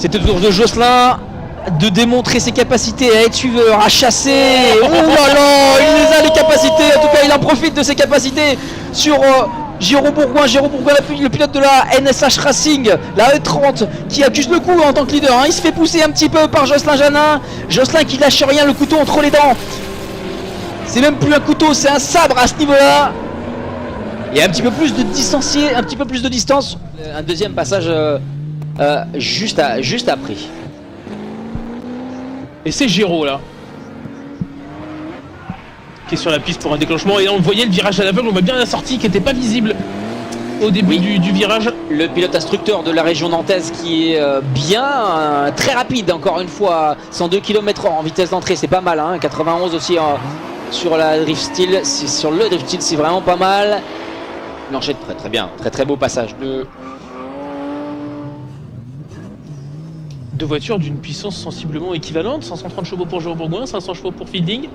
C'est au tour de Josselin de démontrer ses capacités à être suiveur, à chasser. Oh là là, il les a les capacités. En tout cas, il en profite de ses capacités sur Giraud Bourgoin. Giraud Bourgoin, le pilote de la NSH Racing, la E30, qui accuse le coup en tant que leader. Hein. Il se fait pousser un petit peu par Jocelyn Janin. Jocelyn qui lâche rien, le couteau entre les dents. C'est même plus un couteau, c'est un sabre à ce niveau-là. Il y a un petit peu plus de distancié, un petit peu plus de distance. Un deuxième passage juste après. Et c'est Giraud là qui est sur la piste pour un déclenchement. Et là on voyait le virage à l'aveugle, on voit bien la sortie qui n'était pas visible au début du virage. Le pilote instructeur de la région nantaise qui est bien, très rapide encore une fois, 102 km/h en vitesse d'entrée, c'est pas mal, hein, 91 aussi sur la drift style, sur le drift style c'est vraiment pas mal. Il enchaîne très bien, très beau passage de... Deux voitures d'une puissance sensiblement équivalente, 530 chevaux pour Giraud Bourgoin, 500 chevaux pour Fielding.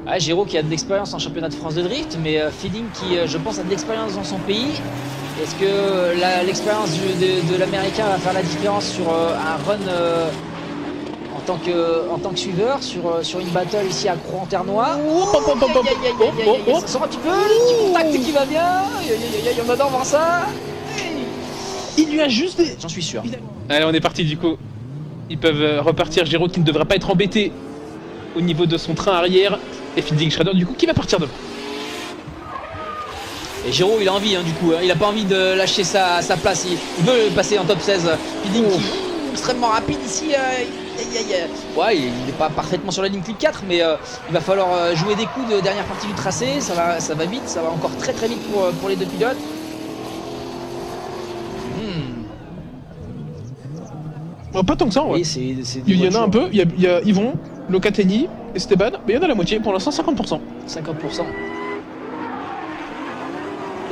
Ah, Giraud qui a de l'expérience en championnat de France de drift, mais Fielding qui, je pense, a de l'expérience dans son pays. Est-ce que l'expérience de l'américain va faire la différence sur un run en tant que suiveur sur une battle ici à Croix-en-Ternois? Ça sort un petit peu, le petit contact qui va bien. On adore voir ça. Il lui a juste des... J'en suis sûr. Allez, on est parti du coup. Ils peuvent repartir. Giraud qui ne devrait pas être embêté au niveau de son train arrière. Et Fielding Schrader du coup qui va partir devant. Et Giraud il a envie du coup, hein. Il a pas envie de lâcher sa place, il veut passer en top 16. Fielding qui est extrêmement rapide ici. Ouais, il n'est pas parfaitement sur la ligne clip 4, mais il va falloir jouer des coups de dernière partie du tracé. Ça va vite, ça va encore très vite pour les deux pilotes. Oh, pas tant que ça, ouais. Il y en a un peu, il y a Yvon, Locatelli, Esteban, mais il y en a la moitié, pour l'instant 50%. 50%.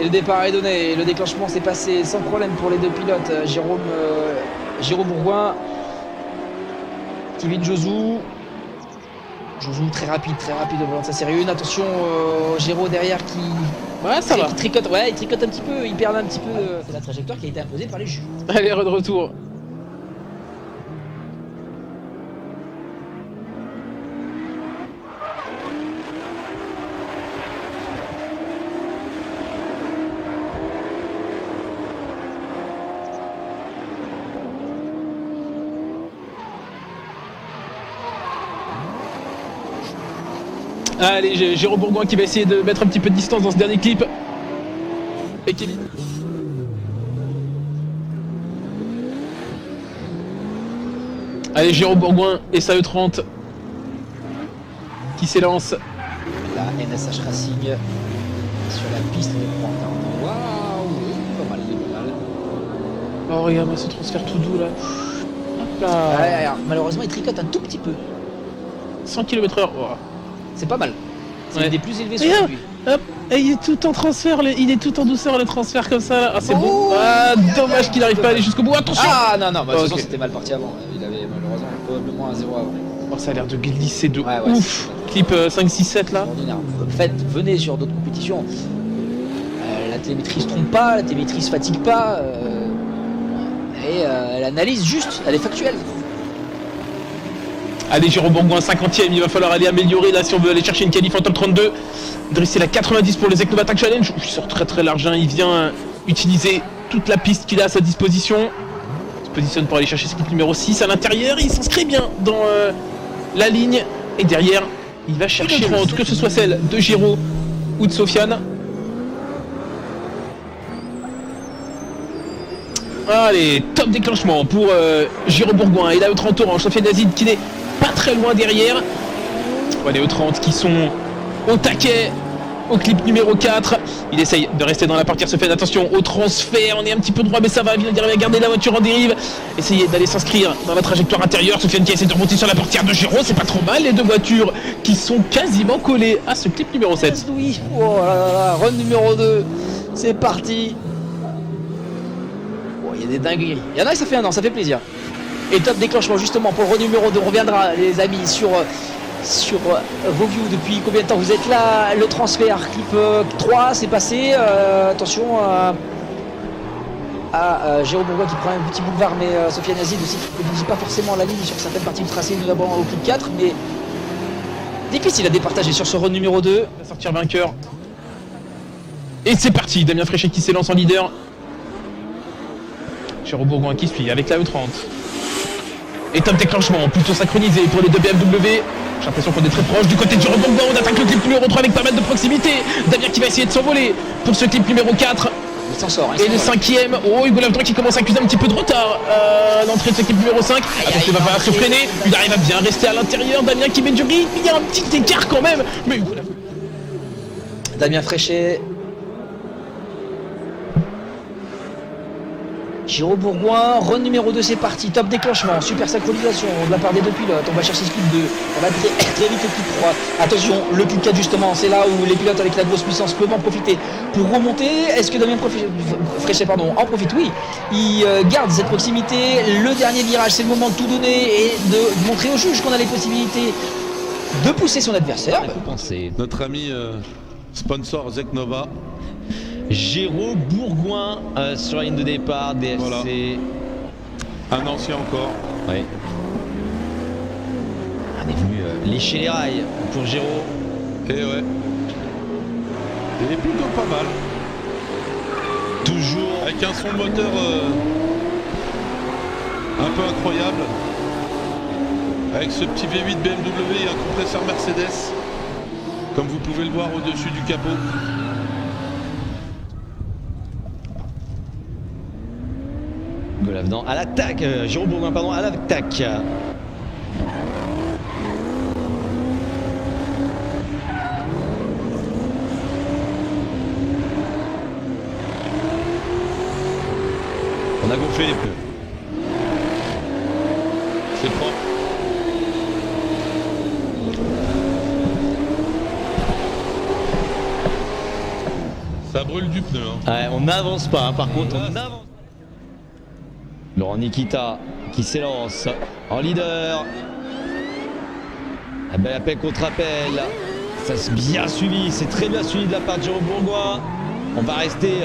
Et le départ est donné, le déclenchement s'est passé sans problème pour les deux pilotes, Giraud Bourgoin, Kevin Josou très rapide au volant de sa série 1, attention Giraud derrière qui... Ouais, ça va. Qui tricote, ouais, il tricote un petit peu, il perd un petit peu la trajectoire qui a été imposée par les juges. Allez, de retour. Allez, Giraud Bourgoin qui va essayer de mettre un petit peu de distance dans ce dernier clip. Et Kevin. Allez, Giraud Bourgoin et sa E30 qui s'élance. La NSH Racing sur la piste de Croix-en-Ternois. Waouh, pas mal. Oh, regarde ce transfert tout doux là. Hop là. Ouais, alors, malheureusement, il tricote un tout petit peu. 100 km/h. Oh. C'est pas mal. C'est Ouais. des plus élevés sur lui. Hop, et il est tout en transfert, il est tout en douceur le transfert comme ça là. Ah, c'est bon. Ah, dommage qu'il n'arrive pas à aller jusqu'au bout. Attention. Ah non, de toute façon Ok. c'était mal parti avant. Il avait malheureusement probablement un 0 avant. Oh, ça a l'air de glisser de Ouais, ouf. Clip 5, 6, 7 là. Ordinaire. Venez sur d'autres compétitions. La télémétrie se trompe pas, la télémétrie se fatigue pas. Et elle analyse juste, elle est factuelle. Allez, Giraud Bourgoin 50e, il va falloir aller améliorer là si on veut aller chercher une qualif en top 32. Dresser la 90 pour les Ecnovatak Challenge. Il sort très large, hein. Il vient utiliser toute la piste qu'il a à sa disposition. Il se positionne pour aller chercher ce clip numéro 6 à l'intérieur. Il s'inscrit bien dans la ligne. Et derrière, il va chercher que ce soit celle de Giraud ou de Sofiane. Allez, top déclenchement pour Giraud Bourgoin. Il a E30 orange, Sofiane Azid qui n'est pas très loin derrière. Ouais, les E30 qui sont au taquet au clip numéro 4. Il essaye de rester dans la partie. Sofiane, attention au transfert. On est un petit peu droit, mais ça va. Il vient de garder la voiture en dérive. Essayer d'aller s'inscrire dans la trajectoire intérieure. Sofiane qui essaie de remonter sur la portière de Giraud. C'est pas trop mal. Les deux voitures qui sont quasiment collées à ce clip numéro 7. Oui, oh là là, run numéro 2. C'est parti. Il y a des dingueries. Il y en a qui ça fait un an, ça fait plaisir. Et top déclenchement justement pour le run numéro 2. On reviendra les amis sur vos views. Depuis combien de temps vous êtes là? Le transfert clip 3 c'est passé. Attention à Jérôme Bourgoin qui prend un petit boulevard, mais Sofiane Yazid aussi qui ne privilégie pas forcément la ligne sur certaines parties du tracé, notamment au clip 4, mais difficile à départager sur ce run numéro 2. Il va sortir vainqueur. Et c'est parti, Damien Fréchet qui s'élance en leader. Jérôme Bourgoin qui suit avec la E30. Et top déclenchement, plutôt synchronisé pour les deux BMW. J'ai l'impression qu'on est très proche du côté de Jérôme Bourgoin. On attaque le clip numéro 3 avec pas mal de proximité. Damien qui va essayer de s'envoler pour ce clip numéro 4. Il s'en sort. Et le 5e, oh, Hugo Lavdran qui commence à accuser un petit peu de retard à l'entrée de ce clip numéro 5. Attention, il va falloir se freiner. Il arrive à bien rester à l'intérieur. Damien qui met du rythme. Il y a un petit écart quand même. Mais Hugo Lavdran. Damien Fréchet. Jérôme Bourgoin, run numéro 2, c'est parti, top déclenchement, super synchronisation de la part des deux pilotes, on va chercher ce clip 2, on va très vite le clip 3, attention, le clip 4 justement, c'est là où les pilotes avec la grosse puissance peuvent en profiter pour remonter. Est-ce que Damien Fréchet en profite? Oui, il garde cette proximité, le dernier virage, c'est le moment de tout donner et de montrer au juge qu'on a les possibilités de pousser son adversaire. Notre ami sponsor Zeknova. Jérôme Bourgoin sur la ligne de départ, DFC. Voilà. Un ancien encore. Oui. On est venu lécher les rails pour Jérôme. Et ouais. Il est plutôt pas mal. Toujours. Avec un son moteur un peu incroyable. Avec ce petit V8 BMW et un compresseur Mercedes. Comme vous pouvez le voir au-dessus du capot. Golavdan à l'attaque, Jérôme Bourgoin pardon, à l'attaque. On a gonflé les pneus. C'est propre. Ça brûle du pneu. Hein. Ouais, on n'avance pas, hein, par contre, on avance. Laurent Nikita qui s'élance en leader. Un bel appel contre appel. Ça c'est bien suivi, c'est très bien suivi de la part de Jérôme Bourgoin. On va rester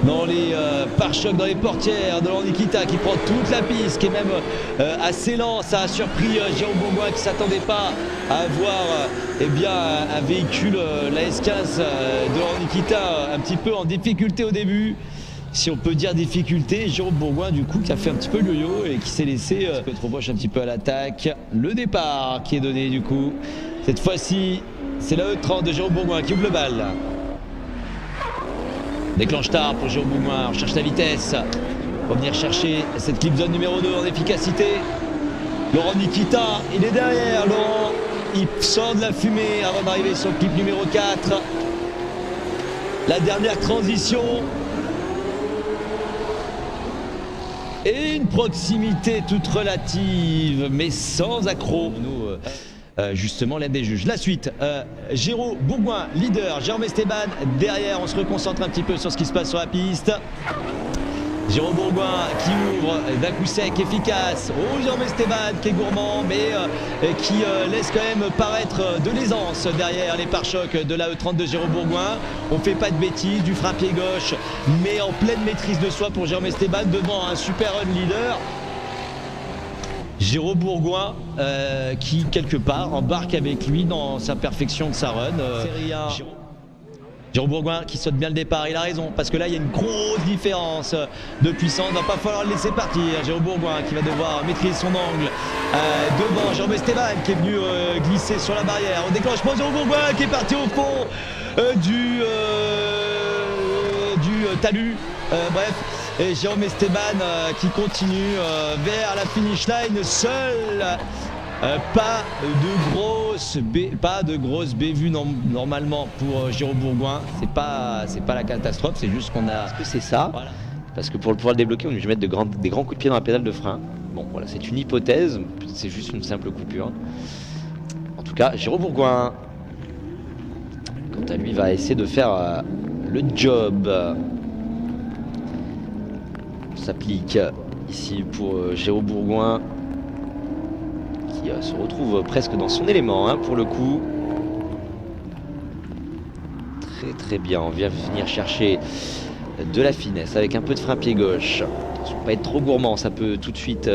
dans les pare-chocs, dans les portières de Laurent Nikita qui prend toute la piste, qui est même assez lent. Ça a surpris Jérôme Bourgoin qui ne s'attendait pas à avoir un véhicule, la S15 de Laurent Nikita, un petit peu en difficulté au début. Si on peut dire difficulté, Jérôme Bourgoin du coup qui a fait un petit peu le yo-yo et qui s'est laissé trop proche un petit peu à l'attaque. Le départ qui est donné du coup. Cette fois-ci, c'est la E30 de Jérôme Bourgoin qui ouvre le bal. Déclenche tard pour Jérôme Bourgoin, on cherche la vitesse. On va venir chercher cette clip zone numéro 2 en efficacité. Laurent Nikita, il est derrière. Laurent, il sort de la fumée avant d'arriver sur le clip numéro 4. La dernière transition. Et une proximité toute relative, mais sans accroc. Nous, justement, l'aide des juges. La suite, Jérôme Bourgoin, leader, Jérôme Esteban, derrière, on se reconcentre un petit peu sur ce qui se passe sur la piste. Jérôme Bourgoin qui ouvre d'un coup sec, efficace. Oh, Jérôme Esteban qui est gourmand, mais qui laisse quand même paraître de l'aisance derrière les pare-chocs de la E30 de Jérôme Bourgoin. On fait pas de bêtises, du frein pied gauche, mais en pleine maîtrise de soi pour Jérôme Esteban devant un super run leader. Jérôme Bourgoin qui quelque part embarque avec lui dans sa perfection de sa run. Jérôme Bourgoin qui saute bien le départ, il a raison, parce que là il y a une grosse différence de puissance, il ne va pas falloir le laisser partir. Jérôme Bourgoin qui va devoir maîtriser son angle devant Jérôme Esteban qui est venu glisser sur la barrière. Au déclenchement, Jérôme Bourgoin qui est parti au fond du talus. Bref, et Jérôme Esteban qui continue vers la finish line seul. Pas de grosse bévue normalement pour Jérôme Bourgoin. C'est pas la catastrophe, c'est juste qu'on a. Est-ce que c'est ça? Voilà. Parce que pour pouvoir le débloquer, on est obligé de mettre des grands coups de pied dans la pédale de frein. Bon, voilà, c'est une hypothèse, c'est juste une simple coupure. En tout cas, Jérôme Bourgoin, quant à lui, va essayer de faire le job. On s'applique ici pour Jérôme Bourgoin, qui se retrouve presque dans son élément pour le coup. Très bien, on vient venir chercher de la finesse avec un peu de frein pied gauche. Attention, pas être trop gourmand, ça peut tout de suite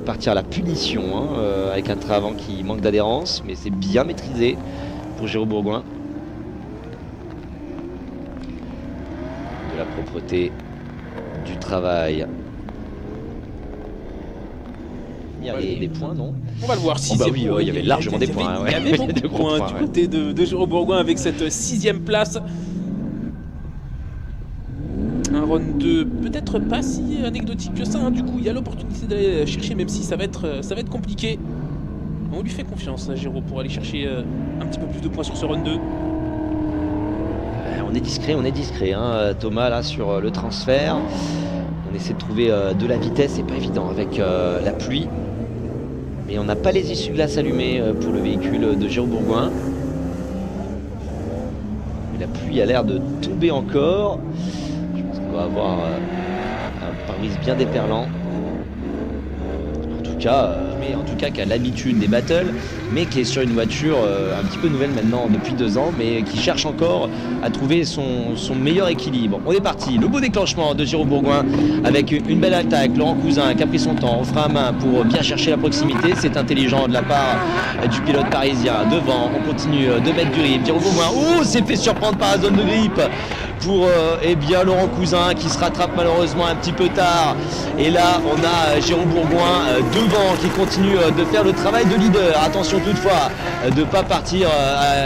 partir à la punition hein, avec un train avant qui manque d'adhérence, mais c'est bien maîtrisé pour Géraud Bourgoin. De la propreté, du travail. Il y a des points, non? On va le voir. Oh bah oui, il y avait largement des points. Il y avait beaucoup de points du côté de Géraud Bourgoin avec cette 6e place. Un run 2 peut-être pas si anecdotique que ça, hein. Du coup il y a l'opportunité d'aller chercher, même si ça va être compliqué. On lui fait confiance à Géraud pour aller chercher un petit peu plus de points sur ce run 2. On est discret hein, Thomas là sur le transfert. On essaie de trouver de la vitesse, c'est pas évident avec la pluie. Mais on n'a pas les essuie-glaces allumés pour le véhicule de Géraud Bourgoin. Mais la pluie a l'air de tomber encore. On va avoir un pare-brise bien déperlant. En tout cas qui a l'habitude des battles, mais qui est sur une voiture un petit peu nouvelle maintenant depuis 2 ans, mais qui cherche encore à trouver son meilleur équilibre. On est parti, le beau déclenchement de Géraud Bourgoin avec une belle attaque. Laurent Cousin qui a pris son temps, on fera à main pour bien chercher la proximité. C'est intelligent de la part du pilote parisien. Devant, on continue de mettre du rythme. Géraud Bourgoin, s'est fait surprendre par la zone de grippe pour Laurent Cousin qui se rattrape malheureusement un petit peu tard. Et là, on a Géraud Bourgoin devant qui continue de faire le travail de leader. Attention toutefois de ne pas partir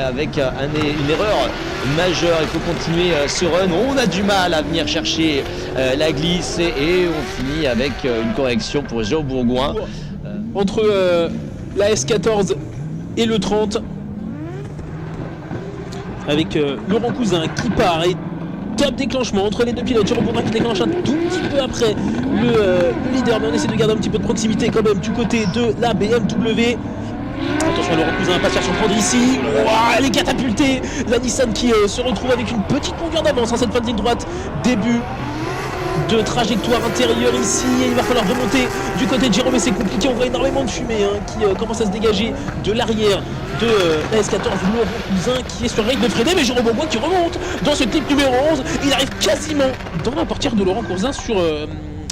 avec une erreur majeure. Il faut continuer ce run. On a du mal à venir chercher la glisse et on finit avec une correction pour Géraud Bourgoin. Entre la S14 et le 30. Avec Laurent Cousin qui part et top déclenchement entre les deux pilotes. Géraud Bourgoin qui déclenche un tout petit peu après le leader, mais on essaie de garder un petit peu de proximité quand même du côté de la BMW. Attention, Laurent Cousin pas se faire surprendre ici. Elle est catapultée. La Nissan qui se retrouve avec une petite longueur d'avance en cette fin de ligne droite. Début de trajectoire intérieure ici, et il va falloir remonter du côté de Géraud, mais c'est compliqué, on voit énormément de fumée qui commence à se dégager de l'arrière de la S14. Laurent Cousin qui est sur le rythme de freiner, mais Géraud Bourgoin qui remonte dans ce clip numéro 11, il arrive quasiment dans la portière de Laurent Cousin sur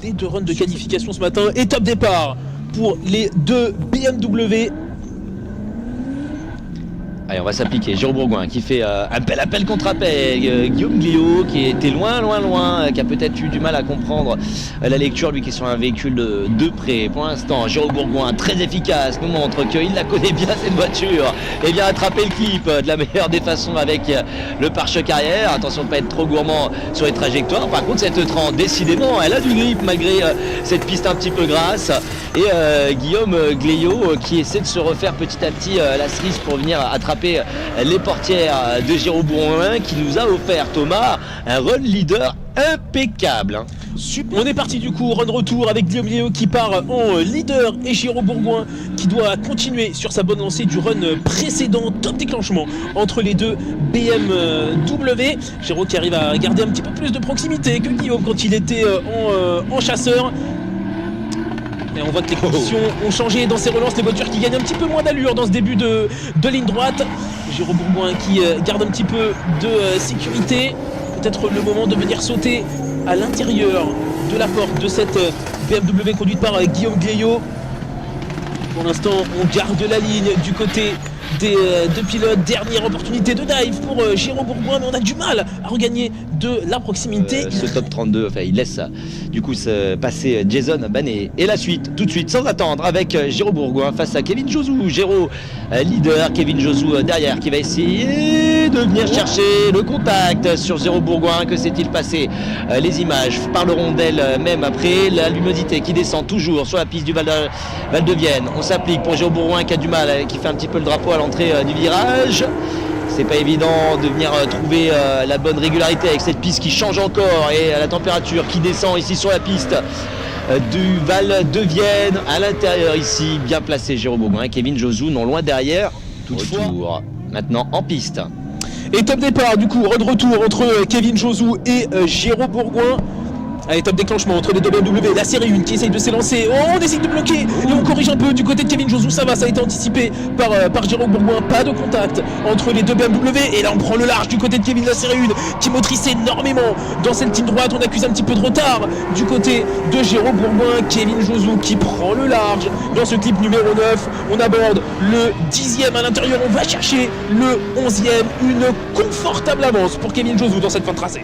les 2 runs de qualification ce matin, et top départ pour les 2 BMW. Allez, on va s'appliquer. Géraud Bourgoin qui fait un bel appel contre appel. Guillaume Gléaud qui était loin, qui a peut-être eu du mal à comprendre la lecture, lui qui est sur un véhicule de près. Pour l'instant, Géraud Bourgoin, très efficace, nous montre qu'il la connaît bien cette voiture et vient attraper le clip de la meilleure des façons avec le pare-choc arrière. Attention de ne pas être trop gourmand sur les trajectoires. Par contre, cette 30, décidément, elle a du grip malgré cette piste un petit peu grasse. Et Guillaume Gléaud qui essaie de se refaire petit à petit la cerise pour venir attraper les portières de Géraud Bourgoin qui nous a offert, Thomas, un run leader impeccable. Super. On est parti du coup, run retour avec Guillaume Gléaud qui part en leader et Géraud Bourgoin qui doit continuer sur sa bonne lancée du run précédent. Top déclenchement entre les 2 BMW. Géraud qui arrive à garder un petit peu plus de proximité que Guillaume quand il était en chasseur. Et on voit que les conditions ont changé dans ces relances, les voitures qui gagnent un petit peu moins d'allure dans ce début de ligne droite. Géraud Bourgoin qui garde un petit peu de sécurité. Peut-être le moment de venir sauter à l'intérieur de la porte de cette BMW conduite par Guillaume Gléaud. Pour l'instant, on garde la ligne du côté des 2 pilotes. Dernière opportunité de dive pour Géraud Bourgoin, mais on a du mal à regagner de la proximité. Ce top 32, enfin il laisse du coup se passer Jason Banet. Et la suite, tout de suite, sans attendre, avec Géraud Bourgoin face à Kevin Josou. Géraud leader, Kevin Josou derrière qui va essayer de venir chercher le contact sur Géraud Bourgoin. Que s'est-il passé? Les images parleront d'elle même après. La luminosité qui descend toujours sur la piste du Val de Vienne. On s'applique pour Géraud Bourgoin qui a du mal, qui fait un petit peu le drapeau à l'entrée du virage. C'est pas évident de venir trouver la bonne régularité avec cette piste qui change encore et la température qui descend ici sur la piste du Val de Vienne. À l'intérieur ici, bien placé Géraud Bourgoin. Kevin Josou non loin derrière. Retour maintenant en piste. Et top départ du coup, retour entre Kevin Josou et Géraud Bourgoin. Allez, top déclenchement entre les deux BMW, la série 1 qui essaye de s'élancer. Oh, on essaye de bloquer. Et on corrige un peu du côté de Kevin Josou. Ça va, ça a été anticipé par Jérôme Bourgoin. Pas de contact entre les deux BMW. Et là, on prend le large du côté de Kevin, la série 1 qui motrice énormément dans cette ligne droite. On accuse un petit peu de retard du côté de Jérôme Bourgoin. Kevin Josou qui prend le large dans ce clip numéro 9. On aborde le 10e à l'intérieur. On va chercher le 11e. Une confortable avance pour Kevin Josou dans cette fin de tracé.